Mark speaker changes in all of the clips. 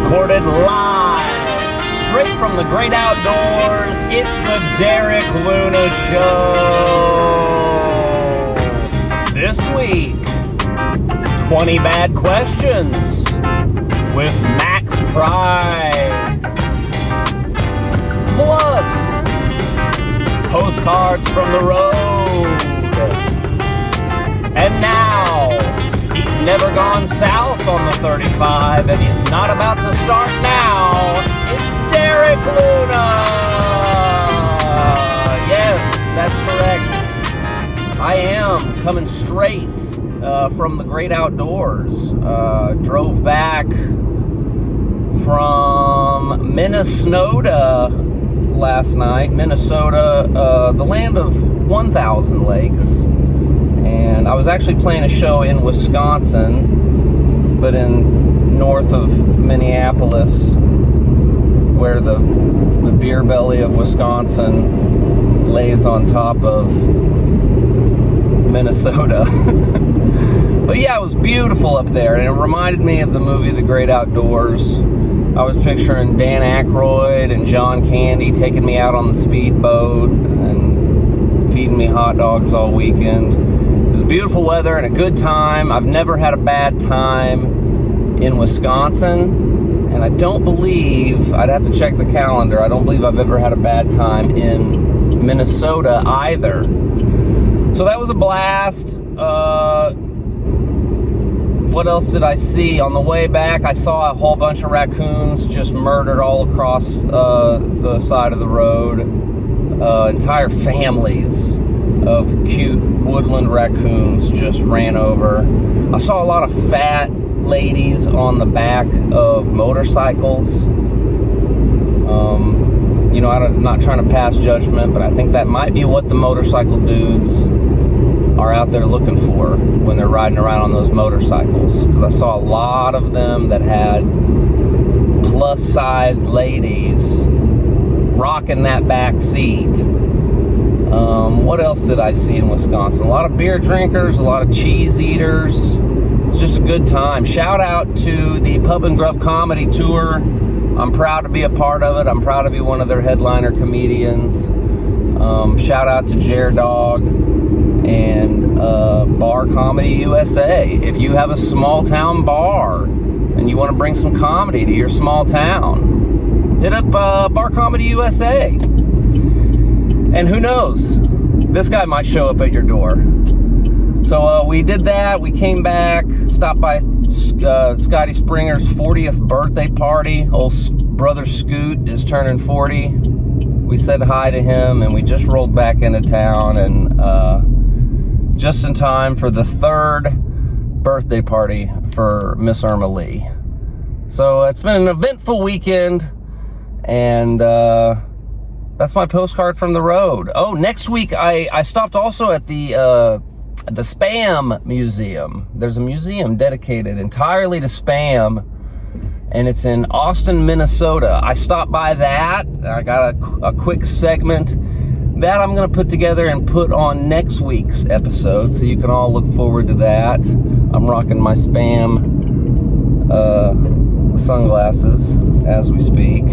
Speaker 1: Recorded live, straight from the great outdoors, it's the Derek Luna Show. This week, 20 Bad Questions with Max Pryce. Plus, postcards from the road. And now, he's never gone south on the 35, and he's not about to start now. It's Derek Luna! Yes, that's correct. I am coming straight from the great outdoors. Drove back from Minnesota last night. Minnesota, the land of 1,000 lakes. And I was actually playing a show in Wisconsin, but in north of Minneapolis, where the beer belly of Wisconsin lays on top of Minnesota. But yeah, it was beautiful up there, and it reminded me of the movie The Great Outdoors. I was picturing Dan Aykroyd and John Candy taking me out on the speedboat and feeding me hot dogs all weekend. It was beautiful weather and a good time. I've never had a bad time in Wisconsin, and I don't believe, I'd have to check the calendar, I don't believe I've ever had a bad time in Minnesota either. So that was a blast. What else did I see? On the way back, I saw a whole bunch of raccoons just murdered all across the side of the road. Entire families of cute woodland raccoons just ran over. I saw a lot of fat ladies on the back of motorcycles. I'm not trying to pass judgment, but I think that might be what the motorcycle dudes are out there looking for when they're riding around on those motorcycles. Because I saw a lot of them that had plus-size ladies rocking that back seat. What else did I see in Wisconsin? A lot of beer drinkers, a lot of cheese eaters. It's just a good time. Shout out to the Pub and Grub Comedy Tour. I'm proud to be a part of it. I'm proud to be one of their headliner comedians. Shout out to Jer Dog and Bar Comedy USA. If you have a small town bar and you want to bring some comedy to your small town, hit up Bar Comedy USA. And who knows, this guy might show up at your door. So we did that. We came back, stopped by Scotty Springer's 40th birthday party. Old brother Scoot is turning 40. We said hi to him, and we just rolled back into town, and just in time for the third birthday party for Miss Irma Lee. So it's been an eventful weekend, and that's my postcard from the road. Oh, next week I stopped also at the Spam Museum. There's a museum dedicated entirely to Spam, and it's in Austin, Minnesota. I stopped by that. I got a quick segment that I'm going to put together and put on next week's episode, so you can all look forward to that. I'm rocking my Spam sunglasses as we speak.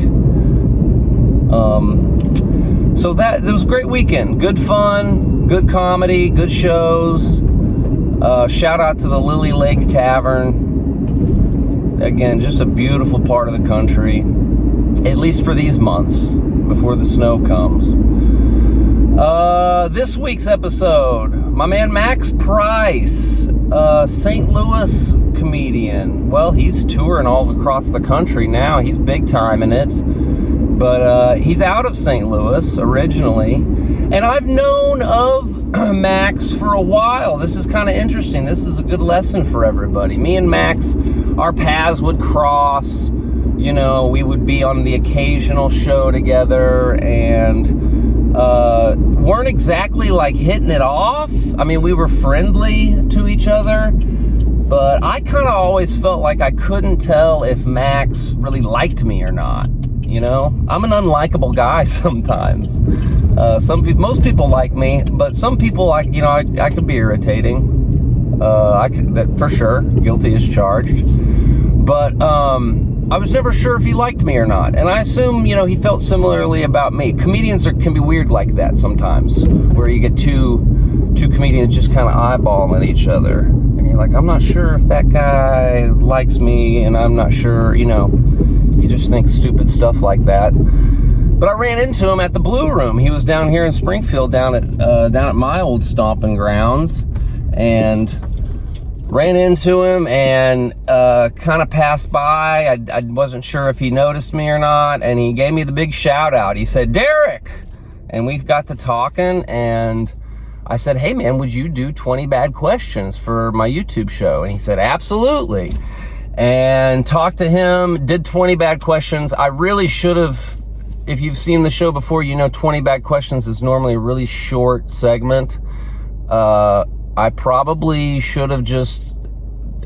Speaker 1: So it was a great weekend. Good fun, good comedy, good shows. Shout out to the Lily Lake Tavern. Again, just a beautiful part of the country, at least for these months before the snow comes. This week's episode, my man Max Pryce, St. Louis comedian. Well, he's touring all across the country now. He's big time in it. But he's out of St. Louis originally, and I've known of Max for a while. This is kind of interesting. This is a good lesson for everybody. Me and Max, our paths would cross. You know, we would be on the occasional show together, and weren't exactly like hitting it off. I mean, we were friendly to each other, but I kind of always felt like I couldn't tell if Max really liked me or not. You know, I'm an unlikable guy sometimes. Most people like me, but some people, I could be irritating. That for sure, guilty as charged. But I was never sure if he liked me or not. And I assume, he felt similarly about me. Comedians can be weird like that sometimes, where you get two comedians just kind of eyeballing each other. And you're like, I'm not sure if that guy likes me, and I'm not sure, you just think stupid stuff like that. But I ran into him at the Blue Room. He was down here in Springfield, down at my old stomping grounds, and ran into him and kind of passed by. I wasn't sure if he noticed me or not, and he gave me the big shout out. He said, Derek! And we got to talking, and I said, hey man, would you do 20 bad questions for my YouTube show? And he said, absolutely. And talked to him, did 20 bad questions. I really should have, if you've seen the show before, 20 bad questions is normally a really short segment. I probably should have just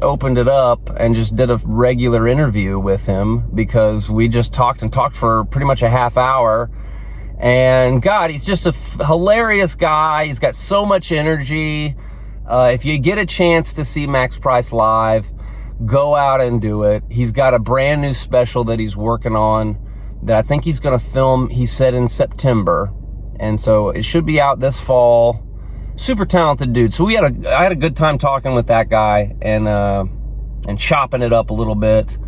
Speaker 1: opened it up and just did a regular interview with him, because we just talked for pretty much a half hour. And God, he's just a hilarious guy. He's got so much energy. If you get a chance to see Max Pryce live, go out and do it. He's got a brand new special that he's working on that I think he's going to film, he said, in September. And so it should be out this fall. Super talented dude. So I had a good time talking with that guy and chopping it up a little bit.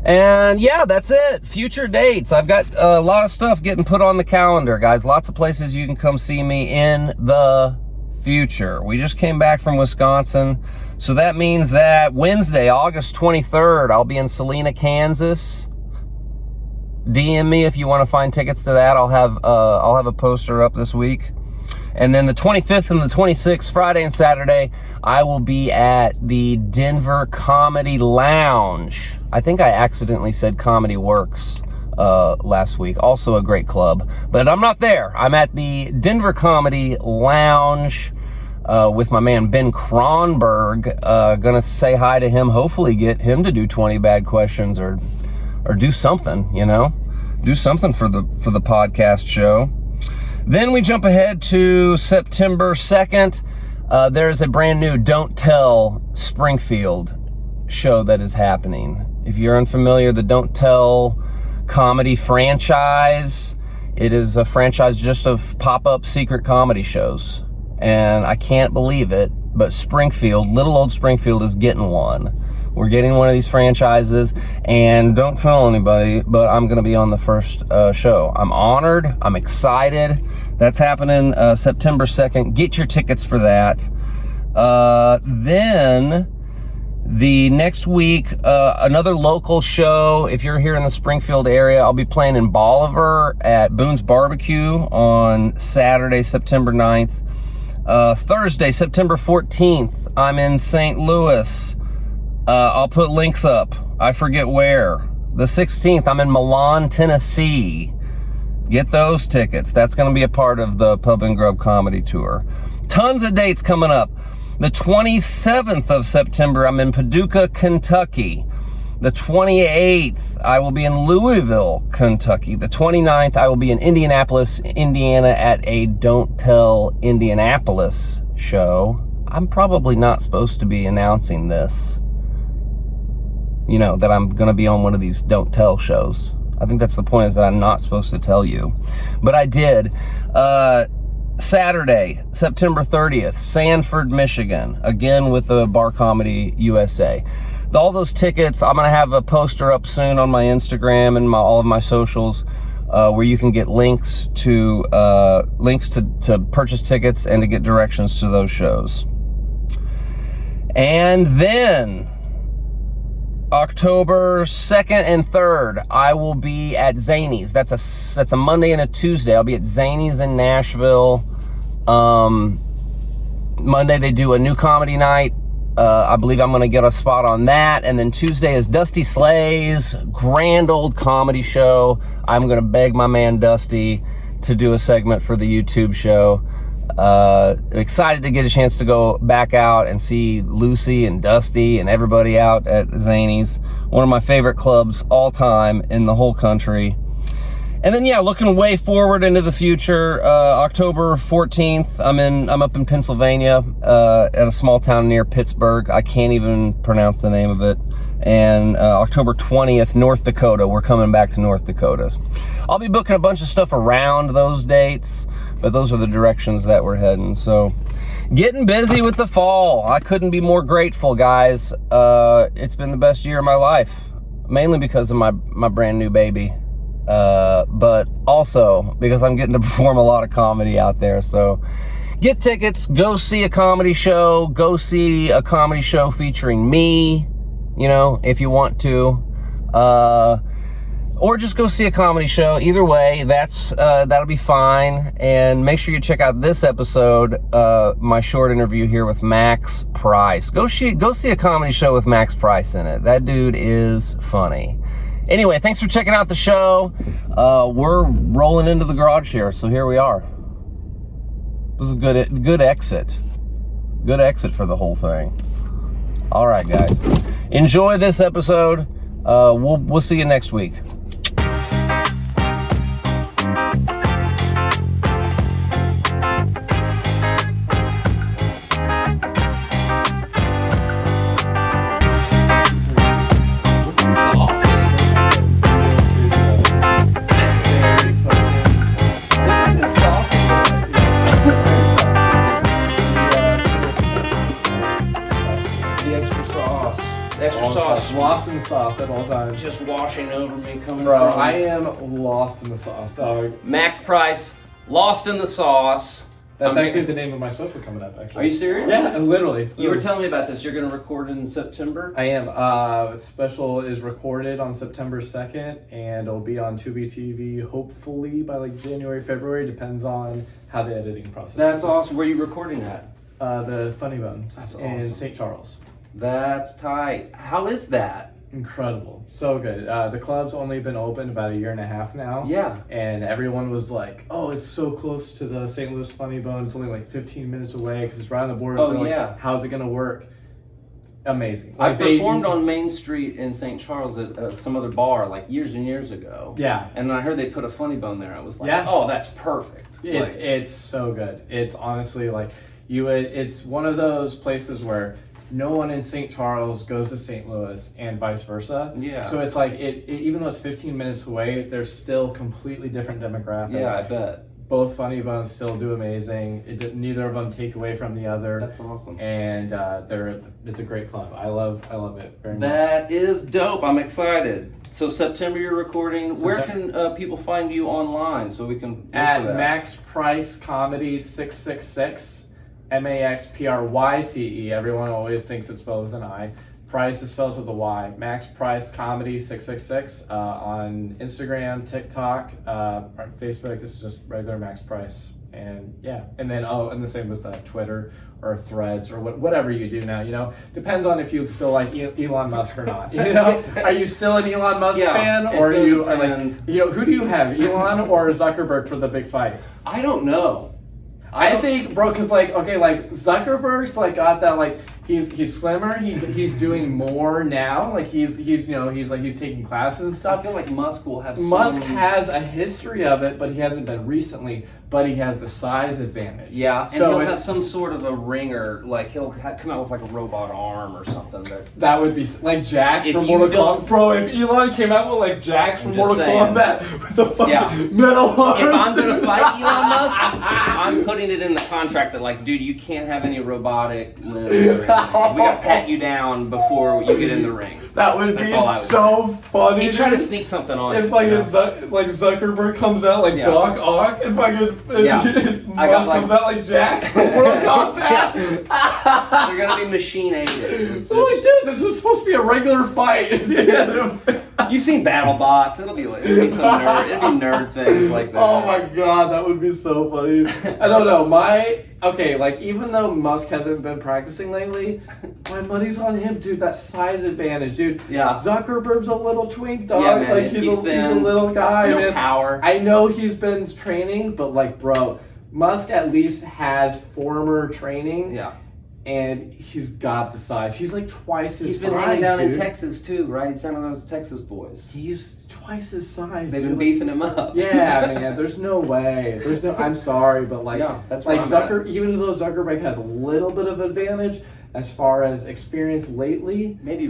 Speaker 1: And yeah, that's it. Future dates. I've got a lot of stuff getting put on the calendar, guys. Lots of places you can come see me in the future. We just came back from Wisconsin. So that means that Wednesday, August 23rd, I'll be in Salina, Kansas. DM me if you want to find tickets to that. I'll have a poster up this week. And then the 25th and the 26th, Friday and Saturday, I will be at the Denver Comedy Lounge. I think I accidentally said Comedy Works last week. Also a great club. But I'm not there. I'm at the Denver Comedy Lounge with my man Ben Kronberg. Gonna say hi to him. Hopefully get him to do 20 bad questions or do something, do something for the podcast show. Then we jump ahead to September 2nd. There's a brand new Don't Tell Springfield show that is happening. If you're unfamiliar, the Don't Tell comedy franchise, it is a franchise just of pop-up secret comedy shows. And I can't believe it, but Springfield, little old Springfield, is getting one. We're getting one of these franchises, and don't tell anybody, but I'm going to be on the first show. I'm honored. I'm excited. That's happening September 2nd. Get your tickets for that. Then the next week, another local show. If you're here in the Springfield area, I'll be playing in Bolivar at Boone's Barbecue on Saturday, September 9th. Thursday, September 14th, I'm in St. Louis. I'll put links up. I forget where. The 16th, I'm in Milan, Tennessee. Get those tickets. That's going to be a part of the Pub and Grub Comedy Tour. Tons of dates coming up. The 27th of September, I'm in Paducah, Kentucky. The 28th, I will be in Louisville, Kentucky. The 29th, I will be in Indianapolis, Indiana at a Don't Tell Indianapolis show. I'm probably not supposed to be announcing this. That I'm going to be on one of these Don't Tell shows. I think that's the point, is that I'm not supposed to tell you. But I did. Saturday, September 30th, Sanford, Michigan. Again with the Bar Comedy USA. All those tickets, I'm going to have a poster up soon on my Instagram and all of my socials where you can get links to purchase tickets and to get directions to those shows. And then October 2nd and 3rd, I will be at Zanies. That's a Monday and a Tuesday. I'll be at Zanies in Nashville. Monday they do a new comedy night. I believe I'm going to get a spot on that. And then Tuesday is Dusty Slay's grand old comedy show. I'm going to beg my man Dusty to do a segment for the YouTube show. Excited to get a chance to go back out and see Lucy and Dusty and everybody out at Zanies. One of my favorite clubs all time in the whole country. And then, yeah, looking way forward into the future, October 14th, I'm up in Pennsylvania, at a small town near Pittsburgh. I can't even pronounce the name of it. And October 20th, North Dakota. We're coming back to North Dakota. I'll be booking a bunch of stuff around those dates, but those are the directions that we're heading. So, getting busy with the fall. I couldn't be more grateful, guys. It's been the best year of my life, mainly because of my brand new baby. But also because I'm getting to perform a lot of comedy out there. So get tickets, go see a comedy show, featuring me, you know, if you want to, or just go see a comedy show. Either way, that'll be fine. And make sure you check out this episode, my short interview here with Max Pryce. Go see a comedy show with Max Pryce in it. That dude is funny. Anyway, thanks for checking out the show. We're rolling into the garage here, so here we are. This is a good exit. Good exit for the whole thing. All right, guys. Enjoy this episode. We'll see you next week. Extra sauce.
Speaker 2: Lost in the sauce at all times.
Speaker 1: Just washing over me, coming
Speaker 2: Bro,
Speaker 1: from...
Speaker 2: I am lost in the sauce, dog.
Speaker 1: Max Pryce, Lost in the Sauce.
Speaker 2: That's actually the name of my special coming up, actually.
Speaker 1: Are you serious?
Speaker 2: Yeah, literally.
Speaker 1: You were telling me about this. You're going to record in September?
Speaker 2: I am. Special is recorded on September 2nd, and it'll be on Tubi TV hopefully by like January, February. Depends on how the editing process
Speaker 1: That's
Speaker 2: is.
Speaker 1: awesome. Where are you recording at?
Speaker 2: The Funny Bone in
Speaker 1: awesome.
Speaker 2: St. Charles.
Speaker 1: That's tight. How is that?
Speaker 2: Incredible. So good. The club's only been open about 1.5 years now.
Speaker 1: Yeah.
Speaker 2: And everyone was like, oh, it's so close to the St. Louis Funny Bone. It's only like 15 minutes away because it's right on the border.
Speaker 1: Oh,
Speaker 2: They're
Speaker 1: yeah.
Speaker 2: Like, how's it going to work? Amazing.
Speaker 1: I performed on Main Street in St. Charles at some other bar like years and years ago.
Speaker 2: Yeah.
Speaker 1: And then I heard they put a Funny Bone there. I was like,
Speaker 2: Yeah.
Speaker 1: oh, that's perfect.
Speaker 2: It's so good. It's honestly like it's one of those places where no one in St. Charles goes to St. Louis and vice versa.
Speaker 1: Yeah.
Speaker 2: So it's like it even though it's 15 minutes away, there's still completely different demographics.
Speaker 1: Yeah, I bet.
Speaker 2: Both Funny Bones still do amazing. Neither of them take away from the other.
Speaker 1: That's awesome.
Speaker 2: And it's a great club. I love it very much.
Speaker 1: That is dope. I'm excited. So September you're recording. Where can people find you online so we can
Speaker 2: at Max Pryce Comedy 666. MAXPRYCE. Everyone always thinks it's spelled with an I. Pryce is spelled with a Y. Max Pryce Comedy 666 on Instagram, TikTok, Facebook. It's just regular Max Pryce. And yeah, and then and the same with Twitter or Threads or whatever you do now. You know, depends on if you still like Elon Musk or not. You know, are you still an Elon Musk fan, or are you who do you have, Elon or Zuckerberg for the big fight?
Speaker 1: I don't know.
Speaker 2: I think, bro, because Zuckerberg's got that he's slimmer. He's doing more now. He's taking classes and stuff.
Speaker 1: I feel like Musk will have.
Speaker 2: Musk has a history of it, but he hasn't been recently. But he has the size advantage.
Speaker 1: Yeah, and
Speaker 2: so
Speaker 1: he'll have some sort of a ringer. Like he'll come out with a robot arm or something.
Speaker 2: That would be like Jax from Mortal Kombat. Bro, if Elon came out with like Jax from Mortal Kombat with the fucking metal arms.
Speaker 1: If I'm gonna fight Elon Musk, I'm putting it in the contract that dude, you can't have any robotic limbs or anything. We gotta pat you down before you get in the ring.
Speaker 2: That would be so funny.
Speaker 1: He tried to sneak something on
Speaker 2: if Zuckerberg comes out like Doc Ock and fucking Musk comes out like Jax from Mortal Kombat.
Speaker 1: They're gonna be machine aided.
Speaker 2: So dude, this was supposed to be a regular fight.
Speaker 1: You've seen BattleBots. It'll be nerd things like that.
Speaker 2: Oh my god, that would be so funny. I don't know. Even though Musk hasn't been practicing lately, my money's on him, dude. That size advantage, dude.
Speaker 1: Yeah.
Speaker 2: Zuckerberg's a little twink, dog.
Speaker 1: Yeah, man,
Speaker 2: he's a little guy,
Speaker 1: no
Speaker 2: man.
Speaker 1: Power.
Speaker 2: I know he's been training, but bro, Musk at least has former training.
Speaker 1: Yeah.
Speaker 2: and he's got the size. He's like twice his size.
Speaker 3: He's been hanging down
Speaker 2: dude.
Speaker 3: in Texas too, right? He's one of those Texas boys.
Speaker 2: He's twice his size.
Speaker 3: They've
Speaker 2: dude.
Speaker 3: been beefing him up.
Speaker 2: Yeah, man. There's no way. I'm sorry, but like,
Speaker 3: Yeah, that's
Speaker 2: like
Speaker 3: where I'm
Speaker 2: even though Zuckerberg has a little bit of advantage as far as experience lately,
Speaker 3: Maybe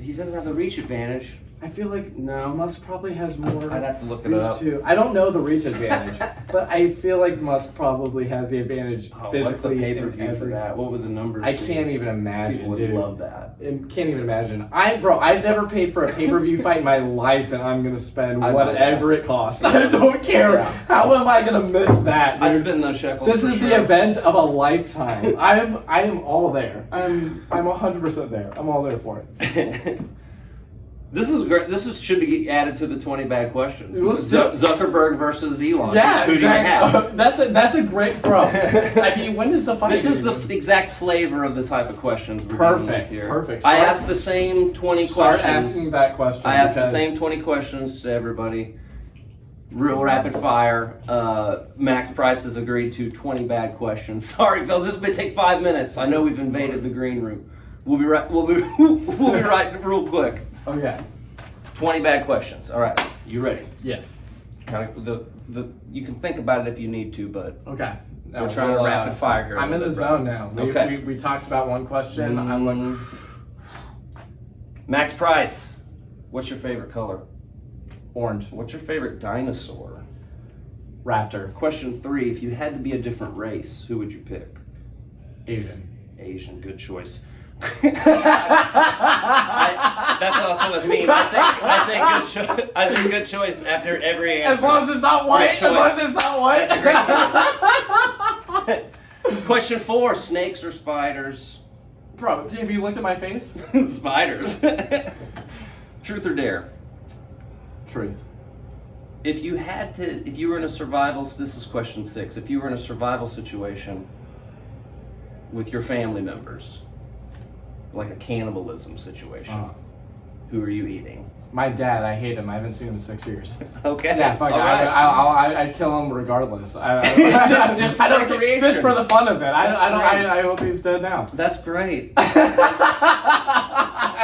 Speaker 3: he doesn't have the reach advantage.
Speaker 2: I feel like
Speaker 3: No.
Speaker 2: Musk probably has more.
Speaker 3: I'd have to look it
Speaker 2: reach
Speaker 3: up.
Speaker 2: too. I don't know the reach advantage, but I feel like Musk probably has the advantage
Speaker 3: Oh,
Speaker 2: physically.
Speaker 3: what's the pay per
Speaker 2: in
Speaker 3: view for
Speaker 2: every-
Speaker 3: that? What would the numbers?
Speaker 2: I
Speaker 3: be?
Speaker 2: can't even imagine,
Speaker 3: People would
Speaker 2: dude.
Speaker 3: love that.
Speaker 2: I can't even imagine. I've never paid for a pay-per-view fight in my life, and I'm gonna spend
Speaker 3: I know
Speaker 2: whatever it costs. I don't care.
Speaker 3: Yeah.
Speaker 2: How am I gonna miss that, dude?
Speaker 3: I spend those shekels.
Speaker 2: This
Speaker 3: for
Speaker 2: is
Speaker 3: sure.
Speaker 2: the event of a lifetime. I am all there. I'm 100% there. I'm all there for it.
Speaker 3: This is great. Should be added to the 20 bad questions.
Speaker 2: Let's do it.
Speaker 3: Zuckerberg versus Elon.
Speaker 2: Yeah,
Speaker 3: Who do you have?
Speaker 2: exactly. That's a great bro. I mean, when does the fight?
Speaker 3: This is the exact flavor of the type of questions we're dealing with
Speaker 2: Perfect.
Speaker 3: here.
Speaker 2: Perfect.
Speaker 3: I asked the same 20
Speaker 2: Start
Speaker 3: questions.
Speaker 2: asking that question.
Speaker 3: I asked the
Speaker 2: because-
Speaker 3: same 20 questions to everybody. Real rapid fire. Max Pryce has agreed to 20 bad questions. Sorry, Phil. This may take 5 minutes. I know we've invaded the green room. We'll be right. We'll be right real quick.
Speaker 2: Okay.
Speaker 3: 20 bad questions. All right. You ready?
Speaker 2: Yes.
Speaker 3: Kind of you can think about it if you need to, but
Speaker 2: Okay.
Speaker 3: we're trying to rapid fire here. a
Speaker 2: I'm in the
Speaker 3: little bit,
Speaker 2: zone
Speaker 3: brother.
Speaker 2: now.
Speaker 3: Okay.
Speaker 2: We talked about one question. I'm like,
Speaker 3: Max Pryce, what's your favorite color?
Speaker 2: orange.
Speaker 3: What's your favorite dinosaur?
Speaker 2: Raptor.
Speaker 3: Question 3, if you had to be a different race, who would you pick?
Speaker 2: Asian.
Speaker 3: Asian, good choice. That's also with me. I say good choice after every answer.
Speaker 2: As long as it's not white.
Speaker 3: Great
Speaker 2: As long as
Speaker 3: choice.
Speaker 2: it's not white.
Speaker 3: Question 4, snakes or spiders?
Speaker 2: Bro, have you looked at my face?
Speaker 3: Spiders. Truth or dare?
Speaker 2: Truth.
Speaker 3: If you were in a survival, this is question 6. If you were in a survival situation with your family members, like a cannibalism situation, who are you eating?
Speaker 2: My dad, I hate him. I haven't seen him in 6 years.
Speaker 3: Okay.
Speaker 2: Yeah, fuck it.
Speaker 3: All right.
Speaker 2: I'd kill him regardless.
Speaker 3: Just for recreation.
Speaker 2: Just for the fun of it.
Speaker 3: That's great.
Speaker 2: I hope he's dead now.
Speaker 3: That's great.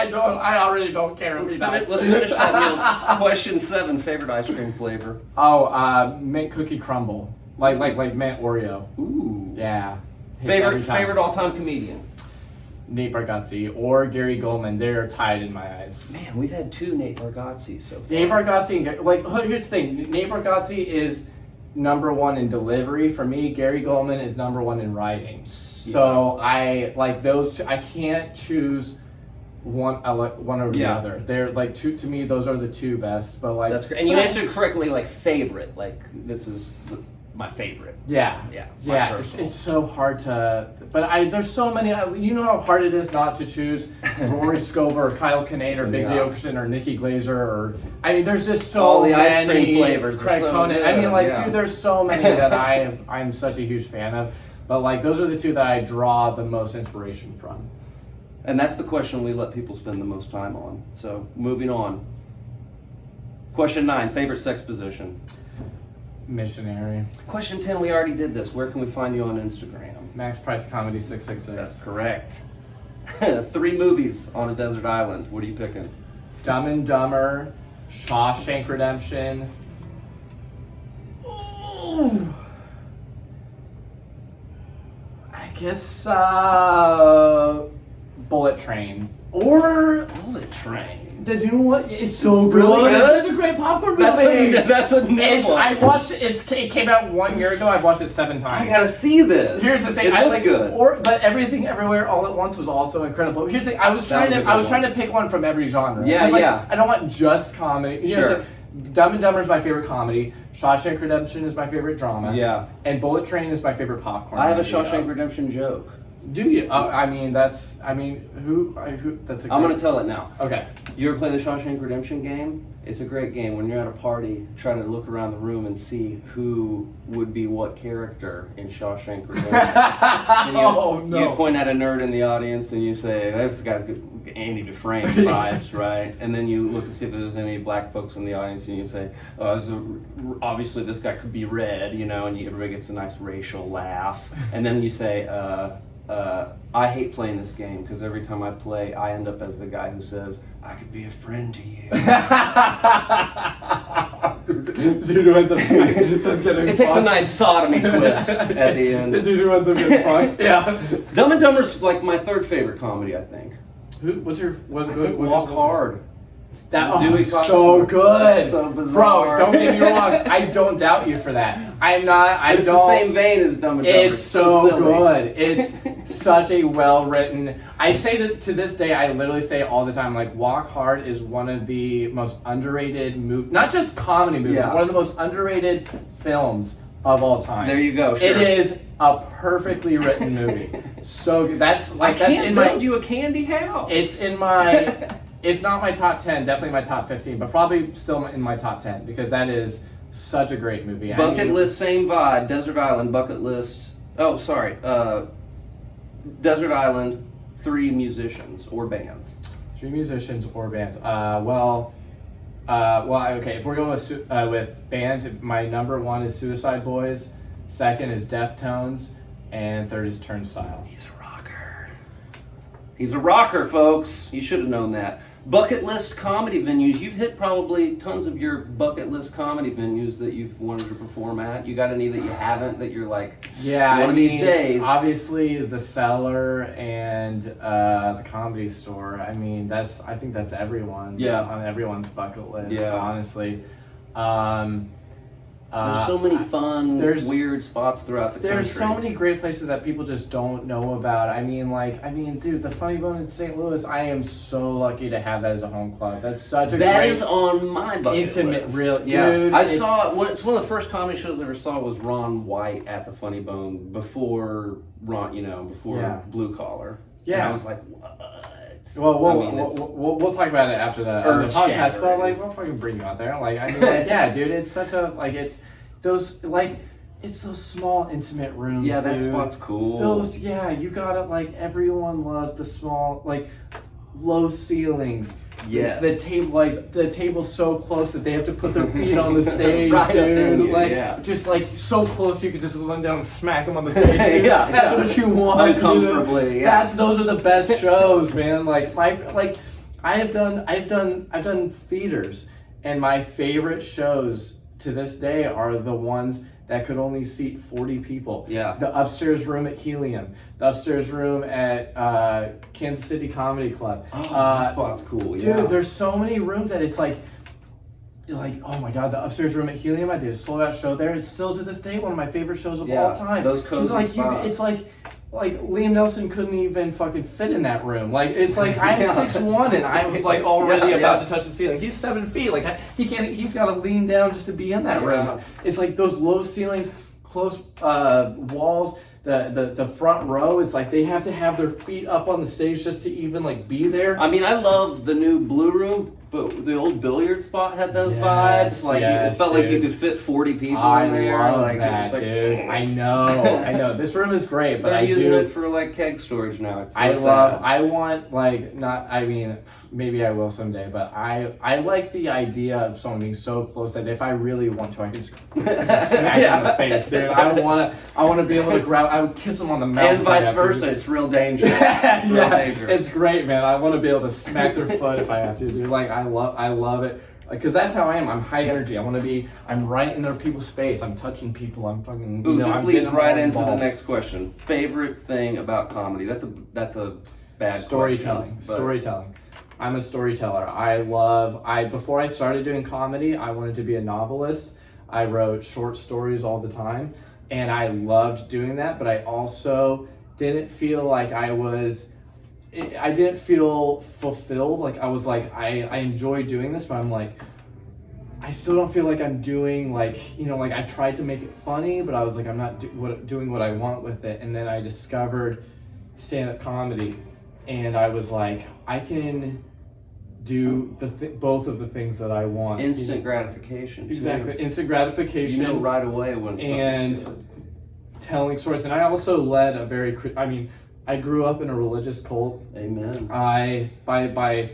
Speaker 2: I already don't care if he dies.
Speaker 3: Let's finish that meal. Question 7, favorite ice cream flavor?
Speaker 2: Oh, mint cookie crumble. Like mint Oreo.
Speaker 3: Ooh.
Speaker 2: Yeah. Hits every time.
Speaker 3: Favorite all-time comedian?
Speaker 2: Nate Bargatze or Gary Goldman. They're tied in my eyes.
Speaker 3: Man, we've had 2 Nate Bargatze so far.
Speaker 2: Nate Bargatze and here's the thing. Nate Bargatze is number 1 in delivery for me. Gary Goldman is number 1 in writing.
Speaker 3: Yeah.
Speaker 2: So I like those. I can't choose one. I like one over the other. They're like two to me. Those are the 2 best. But like
Speaker 3: That's great. And you answered correctly, like favorite. Like this is my favorite.
Speaker 2: Yeah. It's so hard to. But there's so many. You know how hard it is not to choose Rory Scober or Kyle Kinane or Big D. Okerson or Nikki Glazer or. I mean, there's just so
Speaker 3: all the
Speaker 2: many
Speaker 3: ice cream flavors.
Speaker 2: Craig
Speaker 3: Are so
Speaker 2: Conan.
Speaker 3: good.
Speaker 2: I mean, like,
Speaker 3: Yeah.
Speaker 2: dude, there's so many that I'm such a huge fan of. But like, those are the 2 that I draw the most inspiration from.
Speaker 3: And that's the question we let people spend the most time on. So moving on. Question 9, favorite sex position?
Speaker 2: Missionary.
Speaker 3: Question 10, we already did this. Where can we find you on Instagram?
Speaker 2: Max Pryce Comedy 666.
Speaker 3: That's correct. 3 movies on a desert island. What are you picking?
Speaker 2: Dumb and Dumber, Shawshank Redemption. Ooh. I guess Bullet Train or
Speaker 3: Bullet Train.
Speaker 2: the new one. It's so good.
Speaker 3: really good?
Speaker 2: It's such a great popcorn movie.
Speaker 3: That's a new one.
Speaker 2: I watched it. It came out 1 year ago. I've watched it 7 times.
Speaker 3: I gotta see this.
Speaker 2: Here's the thing.
Speaker 3: It
Speaker 2: I
Speaker 3: looks
Speaker 2: like
Speaker 3: good.
Speaker 2: but Everything Everywhere All at Once was also incredible. Here's the thing. I was trying to pick one from every genre.
Speaker 3: Yeah,
Speaker 2: 'Cause, like,
Speaker 3: yeah.
Speaker 2: I don't want just comedy. You know,
Speaker 3: Sure.
Speaker 2: it's like, Dumb and Dumber is my favorite comedy. Shawshank Redemption is my favorite drama.
Speaker 3: Yeah.
Speaker 2: And Bullet Train is my favorite popcorn.
Speaker 3: I have a
Speaker 2: movie.
Speaker 3: Shawshank Redemption joke.
Speaker 2: Do you? Who? That's a great,
Speaker 3: I'm gonna tell it now.
Speaker 2: Okay.
Speaker 3: You ever play the Shawshank Redemption game? It's a great game when you're at a party trying to look around the room and see who would be what character in Shawshank Redemption. And you point at a nerd in the audience and you say, this guy's Andy Dufresne vibes, right? And then you look to see if there's any black folks in the audience and you say, obviously this guy could be red, and everybody gets a nice racial laugh. And then you say, I hate playing this game because every time I play, I end up as the guy who says, "I could be a friend to you."
Speaker 2: Dude who ends up getting
Speaker 3: It takes a nice sodomy twist at the end.
Speaker 2: The dude who ends up getting fucked. Yeah.
Speaker 3: Dumb and Dumber's like my third favorite comedy, I think.
Speaker 2: What's your what?
Speaker 3: I think Walk Hard.
Speaker 2: That
Speaker 3: Dewey
Speaker 2: so good,
Speaker 3: so bizarre.
Speaker 2: bro. Don't get me wrong. I don't doubt you for that. I'm not. I
Speaker 3: It's
Speaker 2: don't.
Speaker 3: the same vein as Dumb and Dumber.
Speaker 2: It's so
Speaker 3: silly.
Speaker 2: good. It's such a well written. I say that to this day. I literally say all the time. Like Walk Hard is one of the most underrated not just comedy movies.
Speaker 3: Yeah.
Speaker 2: One of the most underrated films of all time.
Speaker 3: There you go. Sure.
Speaker 2: It is a perfectly written movie. So good. That's like that's in my.
Speaker 3: build you a candy house.
Speaker 2: It's in my. If not my top 10, definitely my top 15, but probably still in my top 10 because that is such a great movie.
Speaker 3: Bucket List, same vibe. Desert Island, Bucket List. Oh, sorry. Desert Island, 3 musicians or bands.
Speaker 2: 3 musicians or bands. Okay. If we're going with bands, my number 1 is Suicide Boys, second is Deftones, and third is Turnstile.
Speaker 3: He's a rocker. He's a rocker, folks. You should have known that. Bucket list comedy venues. You've hit probably tons of your bucket list comedy venues that you've wanted to perform at. You got any that you haven't that you're like,
Speaker 2: yeah,
Speaker 3: one of these days?
Speaker 2: Obviously, the Cellar and the Comedy Store. I mean, I think that's everyone's on everyone's bucket list.
Speaker 3: Yeah.
Speaker 2: Honestly.
Speaker 3: There's so many fun, weird spots throughout the country.
Speaker 2: There's so many great places that people just don't know about. I mean, dude, the Funny Bone in St. Louis, I am so lucky to have that as a home club. That's such a
Speaker 3: That is on my bucket
Speaker 2: intimate,
Speaker 3: list.
Speaker 2: real,
Speaker 3: Yeah.
Speaker 2: dude.
Speaker 3: It's one of the first comedy shows I ever saw was Ron White at the Funny Bone before Blue Collar.
Speaker 2: Yeah.
Speaker 3: And I was like, what?
Speaker 2: Well, we'll talk about it after the podcast, but like, we'll fucking bring you out there. Like, I mean, like, yeah, dude, it's such a it's those small intimate rooms.
Speaker 3: Yeah, that
Speaker 2: dude.
Speaker 3: spot's cool.
Speaker 2: You gotta everyone loves the small low ceilings.
Speaker 3: Yes.
Speaker 2: The table's so close that they have to put their feet on the stage,
Speaker 3: right
Speaker 2: dude. Just so close you could just run down and smack them on the face. Dude. That's what you want.
Speaker 3: Uncomfortably.
Speaker 2: Those are the best shows, man. I've done theaters, and my favorite shows to this day are the ones that could only seat 40 people.
Speaker 3: Yeah.
Speaker 2: The upstairs room at Helium, the upstairs room at Kansas City Comedy Club.
Speaker 3: Oh, that spot's cool. Yeah.
Speaker 2: Dude, there's so many rooms that it's like, oh my god, the upstairs room at Helium. I did a sold out show there. It's still to this day one of my favorite shows of all time.
Speaker 3: Those cozy spots.
Speaker 2: It's like Liam Nelson couldn't even fucking fit in that room. I'm 6'1" and I was already about to touch the ceiling. He's 7 feet. He can't. He's got to lean down just to be in that room. It's like those low ceilings, close walls. The front row. It's like they have to have their feet up on the stage just to even be there.
Speaker 3: I mean, I love the new Blue Room, but the old billiard spot had those vibes. It felt like you could fit 40 people in there.
Speaker 2: I love that, dude. I know. This room is great, but
Speaker 3: they're using it for keg storage now. It's so
Speaker 2: maybe I will someday, but I like the idea of someone being so close that if I really want to, I can just smack them in the face, dude. I want to be able to grab. I would kiss them on the mouth.
Speaker 3: And vice versa. It's real dangerous.
Speaker 2: It's great, man. I want to be able to smack their foot if I have to, dude. I love it. Because that's how I am. I'm high energy. I'm right in their people's face. I'm touching people. I'm fucking.
Speaker 3: This leads right into the next question. Favorite thing about comedy? That's a bad
Speaker 2: storytelling.
Speaker 3: Question,
Speaker 2: storytelling. I'm a storyteller. Before I started doing comedy, I wanted to be a novelist. I wrote short stories all the time, and I loved doing that. But I also didn't feel like I didn't feel fulfilled. I enjoy doing this, but I'm I still don't feel like I'm doing I tried to make it funny, but I was I'm not doing what I want with it. And then I discovered stand-up comedy, and I was I can do both of the things that I want.
Speaker 3: Instant gratification.
Speaker 2: Exactly, instant gratification.
Speaker 3: You know right away when
Speaker 2: and telling stories. And I also led a very. I grew up in a religious cult.
Speaker 3: Amen.
Speaker 2: By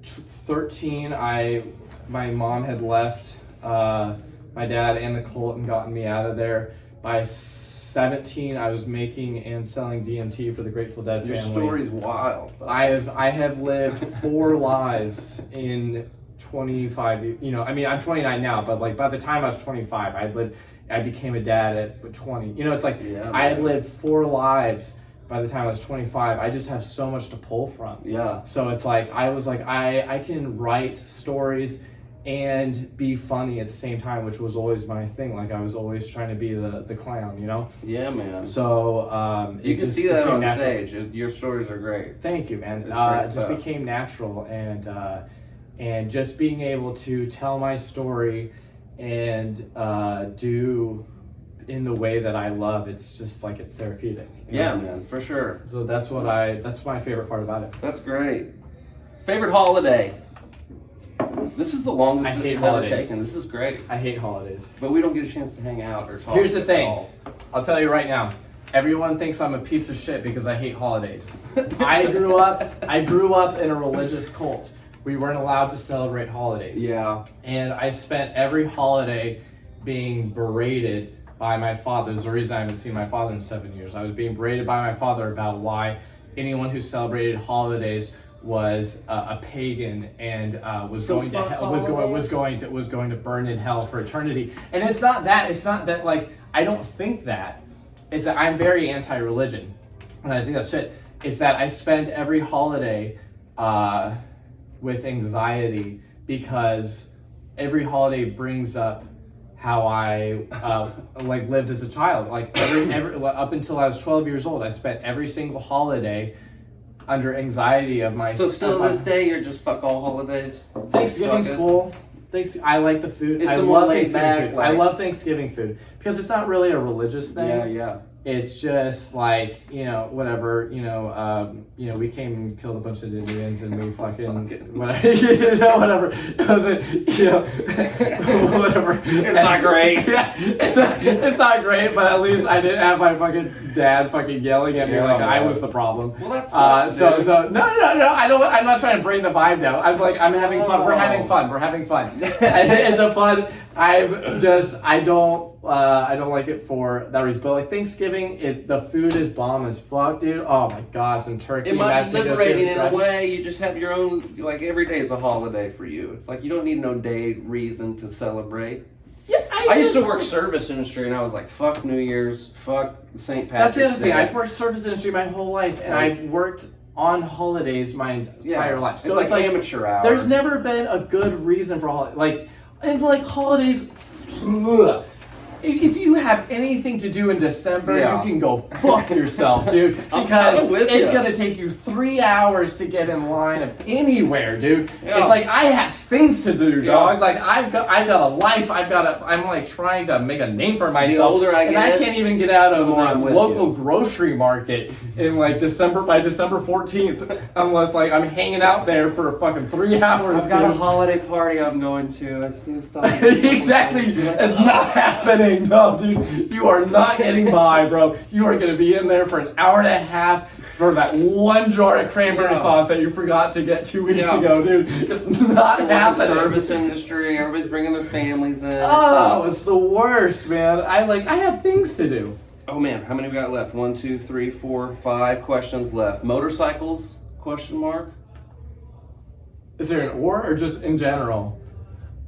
Speaker 2: 13, my mom had left my dad and the cult and gotten me out of there. by 17, I was making and selling DMT for the Grateful Dead
Speaker 3: Your
Speaker 2: family.
Speaker 3: story's wild.
Speaker 2: I have lived 4 lives in 25. I mean, I'm 29 now, but like by the time I was 25, I became a dad at 20. It's like I had lived 4 lives by the time I was 25. I just have so much to pull from.
Speaker 3: Yeah.
Speaker 2: So it's like I was like I can write stories and be funny at the same time, which was always my thing. Like I was always trying to be the clown,
Speaker 3: Yeah, man.
Speaker 2: So
Speaker 3: you can see that on
Speaker 2: natural.
Speaker 3: stage. Your stories are great.
Speaker 2: Thank you, man. It just became natural, and just being able to tell my story and do in the way that I love, it's just like it's therapeutic.
Speaker 3: Yeah, man, for sure.
Speaker 2: So that's my favorite part about it.
Speaker 3: That's great. Favorite holiday? This is the longest this has ever taken. This is great.
Speaker 2: I hate holidays.
Speaker 3: But we don't get a chance to hang out or talk.
Speaker 2: Here's the thing.
Speaker 3: at all.
Speaker 2: I'll tell you right now. Everyone thinks I'm a piece of shit because I hate holidays. I grew up in a religious cult. We weren't allowed to celebrate holidays.
Speaker 3: Yeah.
Speaker 2: And I spent every holiday being berated by my father. This is the reason I haven't seen my father in 7 years. I was being berated by my father about why anyone who celebrated holidays was a pagan and was going to burn in hell for eternity. And it's not that like I don't think that. It's that I'm very anti-religion, and I think that's shit. It's that I spend every holiday with anxiety because every holiday brings up how I like lived as a child. Like every up until I was 12 years old, I spent every single holiday under anxiety of my.
Speaker 3: So still to this day, you're just fuck all holidays.
Speaker 2: Thanksgiving's cool. I like the food. I love Thanksgiving food. I love Thanksgiving food because it's not really a religious thing.
Speaker 3: Yeah.
Speaker 2: It's just like, whatever, we came and killed a bunch of Indians and we fucking, whatever. It wasn't, whatever.
Speaker 3: It's not great.
Speaker 2: Yeah, it's not great, but at least I didn't have my fucking dad fucking yelling at me I was the problem.
Speaker 3: Well, that's so
Speaker 2: no, I'm not trying to bring the vibe down. I'm like, I'm having fun. We're having fun. It's a fun, I don't like it for that reason. But like Thanksgiving, the food is bomb as fuck, dude. Oh my gosh, and turkey.
Speaker 3: It might be liberating in a way. You just have your own, like every day is a holiday for you. It's like you don't need no day reason to celebrate.
Speaker 2: Yeah,
Speaker 3: I used to work service industry, and I was like, fuck New Year's, fuck St. Patrick's Day.
Speaker 2: That's the other thing. I've worked service industry my whole life, and I've worked on holidays my entire life.
Speaker 3: So it's like amateur hour.
Speaker 2: There's never been a good reason for holiday. Holidays. Ugh. If you have anything to do in December, you can go fuck yourself, dude. Because it's going to take you 3 hours to get in line of anywhere, dude. Yeah. It's like I have things to do, dog. Like I've got a life. I'm like trying to make a name for myself.
Speaker 3: The older I get,
Speaker 2: I can't even get out of the local grocery market in like December 14th unless like I'm hanging out there for fucking 3 hours.
Speaker 3: I've got a holiday party I'm going to. I just need to stop.
Speaker 2: Exactly. It's not happening. No, dude, you are not getting by, bro. You are going to be in there for an hour and a half for that one jar of cranberry sauce that you forgot to get 2 weeks ago, dude. It's not happening.
Speaker 3: Service industry, everybody's bringing their families in.
Speaker 2: Oh, it's the worst, man. I have things to do.
Speaker 3: Oh man, how many we got left? 1, 2, 3, 4, 5 questions left. Motorcycles? Question mark.
Speaker 2: Is there an or just in general?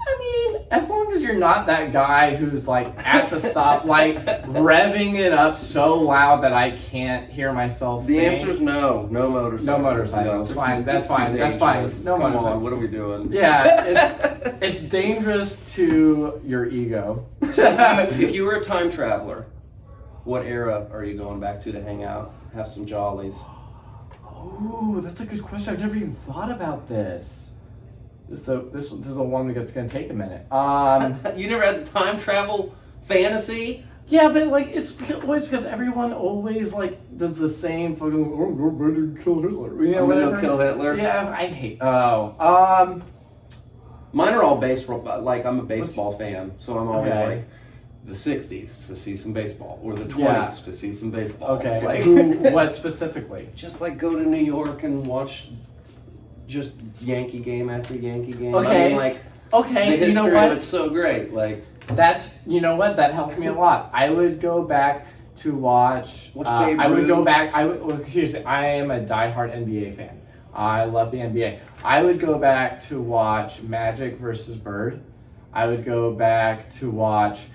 Speaker 2: I mean, as long as you're not that guy who's like at the stoplight revving it up so loud that I can't hear myself.
Speaker 3: The answer is no. No motorcycles.
Speaker 2: No motorcycles.
Speaker 3: No,
Speaker 2: fine. That's fine. That's fine. No
Speaker 3: Come
Speaker 2: motorcycles.
Speaker 3: on, what are we doing?
Speaker 2: Yeah, it's dangerous to your ego.
Speaker 3: If you were a time traveler, what era are you going back to hang out, have some jollies?
Speaker 2: Oh, that's a good question. I've never even thought about this. This is the one that's gonna take a minute.
Speaker 3: You never had the time travel fantasy?
Speaker 2: Yeah, but like it's always because everyone always like does the same fucking. Oh, go better kill Hitler.
Speaker 3: You know, whatever. Kill Hitler.
Speaker 2: Yeah, I hate.
Speaker 3: Mine are all baseball. Like I'm a baseball fan, so I'm always like the '60s to see some baseball, or the '20s to see some baseball.
Speaker 2: Okay.
Speaker 3: Like,
Speaker 2: what specifically?
Speaker 3: Just like go to New York and watch. Just Yankee game after Yankee game.
Speaker 2: Okay.
Speaker 3: I mean, like
Speaker 2: Okay,
Speaker 3: The history
Speaker 2: you know what?
Speaker 3: of it's so great. Like,
Speaker 2: That's, you know what, that helped me a lot. I would go back to watch.
Speaker 3: What's Babe
Speaker 2: I would
Speaker 3: Ruth?
Speaker 2: go back. Well, seriously, I am a diehard NBA fan. I love the NBA. I would go back to watch Magic versus Bird. I would go back to watch.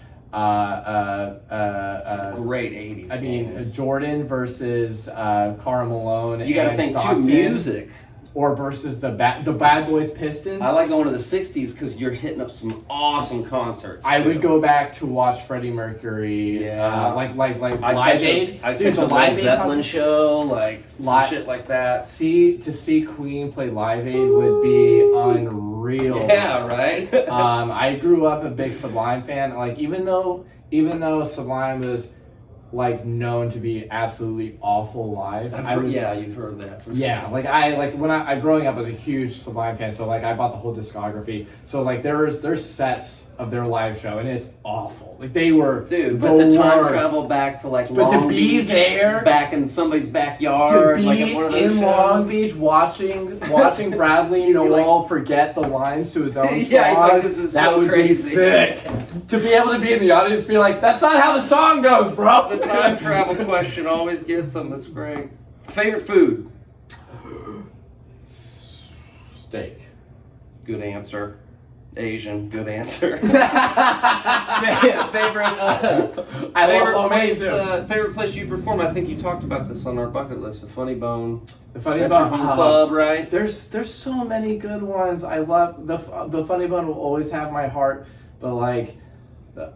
Speaker 3: great 80s.
Speaker 2: I mean,
Speaker 3: games.
Speaker 2: Jordan versus Karl Malone.
Speaker 3: You got to
Speaker 2: and
Speaker 3: think
Speaker 2: Stockton,
Speaker 3: too, music.
Speaker 2: or versus the Bad Boys Pistons.
Speaker 3: I like going to the 60s because you're hitting up some awesome concerts.
Speaker 2: I would
Speaker 3: too.
Speaker 2: go back to watch Freddie Mercury,
Speaker 3: Yeah.
Speaker 2: like
Speaker 3: I'd
Speaker 2: Live
Speaker 3: catch
Speaker 2: Aid.
Speaker 3: I'd
Speaker 2: Dude,
Speaker 3: catch
Speaker 2: the
Speaker 3: a
Speaker 2: Live
Speaker 3: Led
Speaker 2: Aid
Speaker 3: Zeppelin
Speaker 2: concert-
Speaker 3: show, like some
Speaker 2: Li-
Speaker 3: shit like that.
Speaker 2: To see Queen play Live Aid would be unreal.
Speaker 3: Yeah, right.
Speaker 2: I grew up a big Sublime fan. Like even though Sublime was like known to be absolutely awful live,
Speaker 3: Yeah, you've heard that. for
Speaker 2: Yeah,
Speaker 3: sure.
Speaker 2: like when I growing up, I was a huge Sublime fan, so like I bought the whole discography. So like there's sets of their live show, and it's awful. Like they were
Speaker 3: Dude, but the time
Speaker 2: worst.
Speaker 3: travel back to like
Speaker 2: But
Speaker 3: Long
Speaker 2: to be
Speaker 3: Beach,
Speaker 2: there-
Speaker 3: back in somebody's
Speaker 2: To
Speaker 3: backyard,
Speaker 2: be
Speaker 3: like at one of those
Speaker 2: in
Speaker 3: shows.
Speaker 2: Long Beach watching Bradley
Speaker 3: You're
Speaker 2: Noel forget the lines to his own song,
Speaker 3: Yeah, like, this is
Speaker 2: that
Speaker 3: so
Speaker 2: would
Speaker 3: crazy.
Speaker 2: be sick. To be able to be in the audience, be like, "That's not how the song goes, bro."
Speaker 3: The time travel question always gets them. That's great. Favorite food?
Speaker 2: Steak.
Speaker 3: Good answer. Asian. Good answer. favorite.
Speaker 2: I
Speaker 3: favorite
Speaker 2: love lo mein
Speaker 3: place,
Speaker 2: too.
Speaker 3: favorite place you perform. I think you talked about this on our bucket list. The Funny Bone.
Speaker 2: The Funny
Speaker 3: That's
Speaker 2: Bone
Speaker 3: your home club, right?
Speaker 2: There's so many good ones. I love the Funny Bone will always have my heart, but like,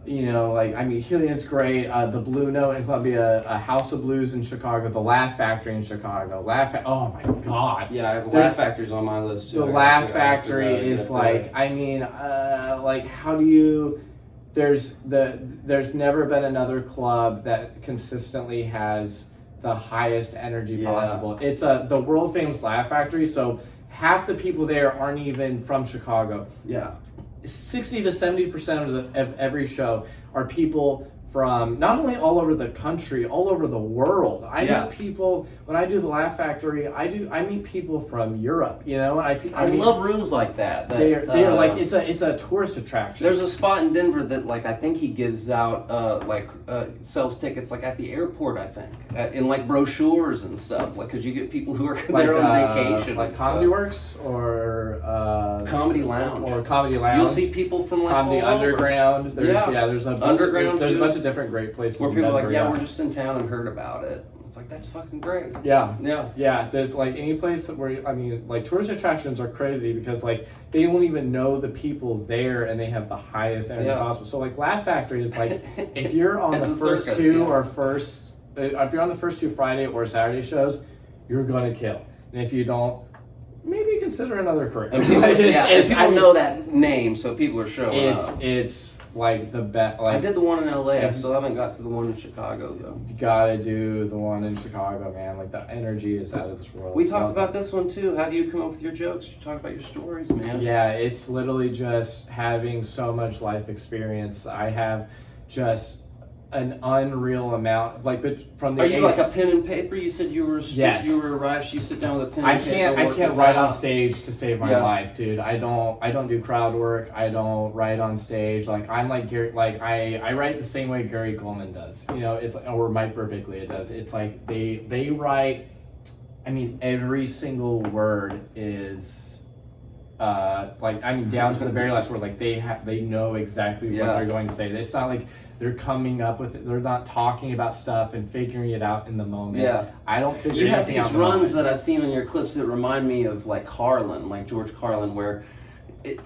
Speaker 2: Helium's great. The Blue Note in Columbia, House of Blues in Chicago, the Laugh Factory in Chicago. Oh my God.
Speaker 3: Yeah, I have
Speaker 2: There's-
Speaker 3: Laugh Factory's on my list too.
Speaker 2: The
Speaker 3: I gotta
Speaker 2: Laugh
Speaker 3: figure- I gotta figure
Speaker 2: Factory
Speaker 3: out
Speaker 2: is
Speaker 3: if
Speaker 2: like, how do you? There's never been another club that consistently has the highest energy
Speaker 3: Yeah.
Speaker 2: possible. It's the world famous Laugh Factory, so half the people there aren't even from Chicago.
Speaker 3: Yeah.
Speaker 2: 60 to 70% of every show are people from not only all over the country, all over the world. I
Speaker 3: Yeah.
Speaker 2: meet people when I do the Laugh Factory. I meet people from Europe, and
Speaker 3: I
Speaker 2: mean,
Speaker 3: love rooms like that.
Speaker 2: they are like it's a tourist attraction.
Speaker 3: There's a spot in Denver that like I think he gives out sells tickets like at the airport, I think, in like brochures and stuff, like because you get people who are there on vacation,
Speaker 2: like
Speaker 3: and
Speaker 2: Comedy
Speaker 3: stuff.
Speaker 2: Works or
Speaker 3: Comedy Lounge.
Speaker 2: or Comedy Lounge.
Speaker 3: You'll see people from like
Speaker 2: Comedy
Speaker 3: all over,
Speaker 2: Underground. There's
Speaker 3: Yeah.
Speaker 2: there's a bunch
Speaker 3: Underground,
Speaker 2: there's a
Speaker 3: too.
Speaker 2: bunch of different great places
Speaker 3: where
Speaker 2: in
Speaker 3: people are
Speaker 2: Denver,
Speaker 3: like, yeah, we're just in town and heard about it. It's like that's fucking great.
Speaker 2: yeah.
Speaker 3: Yeah.
Speaker 2: Yeah, there's like any place where like tourist attractions are crazy because like they don't even know the people there and they have the highest energy
Speaker 3: Yeah.
Speaker 2: possible. So like Laugh Factory is like if you're on
Speaker 3: It's
Speaker 2: the
Speaker 3: a
Speaker 2: first
Speaker 3: circus,
Speaker 2: two
Speaker 3: yeah.
Speaker 2: or first if you're on the first two Friday or Saturday shows, you're gonna kill. And if you don't, maybe consider another career.
Speaker 3: And people, people know that name, so people are showing up.
Speaker 2: It's like the best.
Speaker 3: I
Speaker 2: Like
Speaker 3: did the one in LA. I
Speaker 2: If-
Speaker 3: still haven't got to the one in Chicago though.
Speaker 2: you gotta do the one in Chicago, man. Like the energy is out of this world.
Speaker 3: We talked about this one too. How do you come up with your jokes? You talk about your stories, man.
Speaker 2: Yeah, it's literally just having so much life experience. I have just an unreal amount, but from the
Speaker 3: Are you
Speaker 2: age,
Speaker 3: like a pen and paper? You said you were.
Speaker 2: Yes.
Speaker 3: You were a writer. You sit down with a pen.
Speaker 2: I
Speaker 3: and paper,
Speaker 2: can't
Speaker 3: work this
Speaker 2: write on
Speaker 3: out.
Speaker 2: stage to save my
Speaker 3: Yeah.
Speaker 2: life, dude. I don't do crowd work. I don't write on stage. Like I'm like Gary, like I write the same way Gary Coleman does. It's like, or Mike Birbiglia does. It's like they write. I mean, every single word is. Down to the very last word. Like they know exactly what
Speaker 3: Yeah.
Speaker 2: they're going to say. It's not like they're coming up with it. They're not talking about stuff and figuring it out in the moment.
Speaker 3: Yeah.
Speaker 2: I don't figure
Speaker 3: You have
Speaker 2: anything
Speaker 3: these
Speaker 2: out in the
Speaker 3: runs
Speaker 2: moment.
Speaker 3: that I've seen on your clips that remind me of like Carlin, like George Carlin, where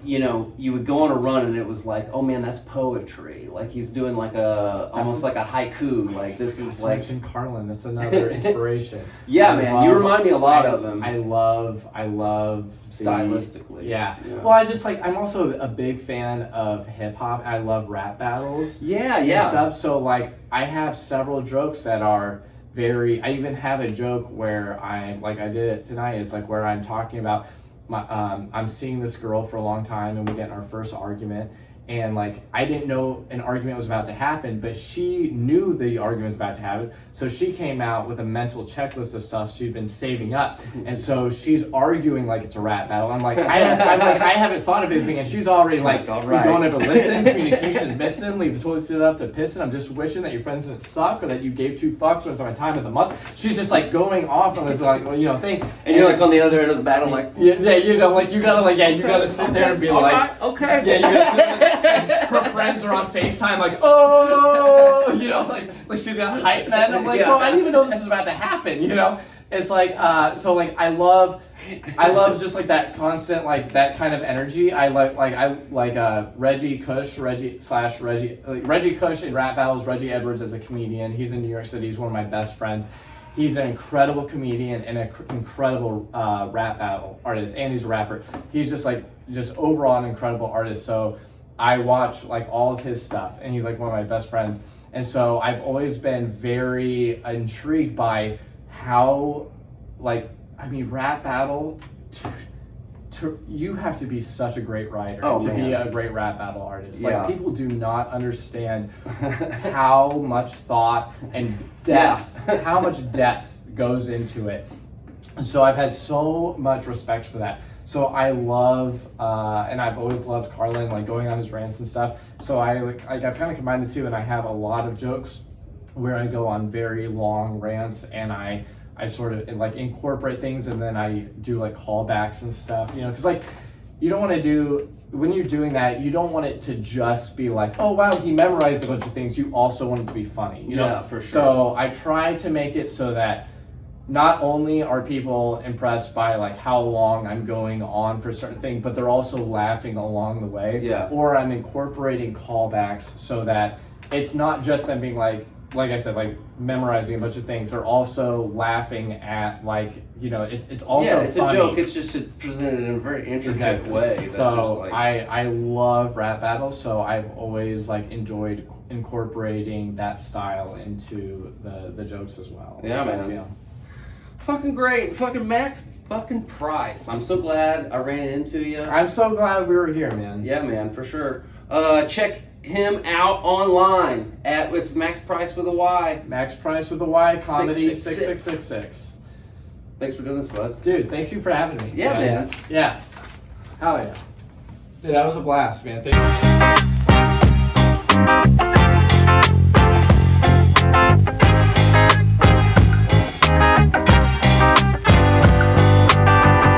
Speaker 3: you would go on a run and it was like, oh man, that's poetry. Like he's doing like almost like a haiku. Like this is like,
Speaker 2: mention Carlin. That's another inspiration.
Speaker 3: yeah,
Speaker 2: I
Speaker 3: man, you remind me a lot of him.
Speaker 2: I love the-
Speaker 3: Stylistically.
Speaker 2: Yeah. Well, I'm also a big fan of hip hop. I love rap battles.
Speaker 3: Yeah,
Speaker 2: And
Speaker 3: yeah.
Speaker 2: stuff. So like I have several jokes that are I even have a joke where I did it tonight. It's like where I'm talking about I'm seeing this girl for a long time and we get in our first argument and like I didn't know an argument was about to happen, but she knew the argument was about to happen, so she came out with a mental checklist of stuff she'd been saving up, and so she's arguing like it's a rap battle. I'm like, I haven't thought of anything, and she's already like, we don't ever listen, communication's missing, leave the toilet seat up to piss in, I'm just wishing that your friends didn't suck, or that you gave 2 fucks when it's my time of the month. She's just like going off on this like, well, you know, thing,
Speaker 3: and you're like on the other end of the battle, like,
Speaker 2: yeah, you know, like you gotta sit there and be like,
Speaker 3: okay,
Speaker 2: yeah, you gotta her friends are on FaceTime like, oh, you know, like she's got hype men. I'm like, bro, I didn't even know this was about to happen, you know? It's like, so like I love just like that constant, like that kind of energy. I like Reggie Cush in rap battles, Reggie Edwards as a comedian. He's in New York City, he's one of my best friends. He's an incredible comedian and an incredible rap battle artist, and he's a rapper. He's just overall an incredible artist. So I watch like all of his stuff, and he's like one of my best friends. And so I've always been very intrigued by how, like, I mean, rap battle, you have to be such a great writer to be a great rap battle artist. Like, people do not understand how much thought and depth, how much depth goes into it. And so I've had so much respect for that. So I love, and I've always loved Carlin, like going on his rants and stuff. So I've kind of combined the two, and I have a lot of jokes where I go on very long rants, and I sort of like incorporate things, and then I do like callbacks and stuff, you know, because like you don't want to do, when you're doing that, you don't want it to just be like, oh wow, he memorized a bunch of things. You also want it to be funny, you know?
Speaker 3: Yeah, for sure.
Speaker 2: So I try to make it so that not only are people impressed by like how long I'm going on for a certain thing, but they're also laughing along the way.
Speaker 3: Yeah.
Speaker 2: Or I'm incorporating callbacks so that it's not just them being like I said, like memorizing a bunch of things. They're also laughing at, like, you know, it's also
Speaker 3: it's
Speaker 2: funny.
Speaker 3: a joke. It's just presented in a very intricate way. That's
Speaker 2: so
Speaker 3: just like...
Speaker 2: I love rap battles, so I've always like enjoyed incorporating that style into the jokes as well.
Speaker 3: Yeah,
Speaker 2: so,
Speaker 3: man.
Speaker 2: You know.
Speaker 3: Fucking great. Fucking Max fucking Pryce. I'm so glad I ran into you.
Speaker 2: I'm so glad we were here, man.
Speaker 3: Yeah, man, for sure. Check him out online at, it's Max Pryce with a Y.
Speaker 2: Max Pryce with a Y, comedy
Speaker 3: 666.
Speaker 2: 6666.
Speaker 3: Thanks for doing this, bud.
Speaker 2: Dude, thank you for having me.
Speaker 3: Yeah, man.
Speaker 2: Yeah. Hell yeah. Dude, that was a blast, man. Thank you.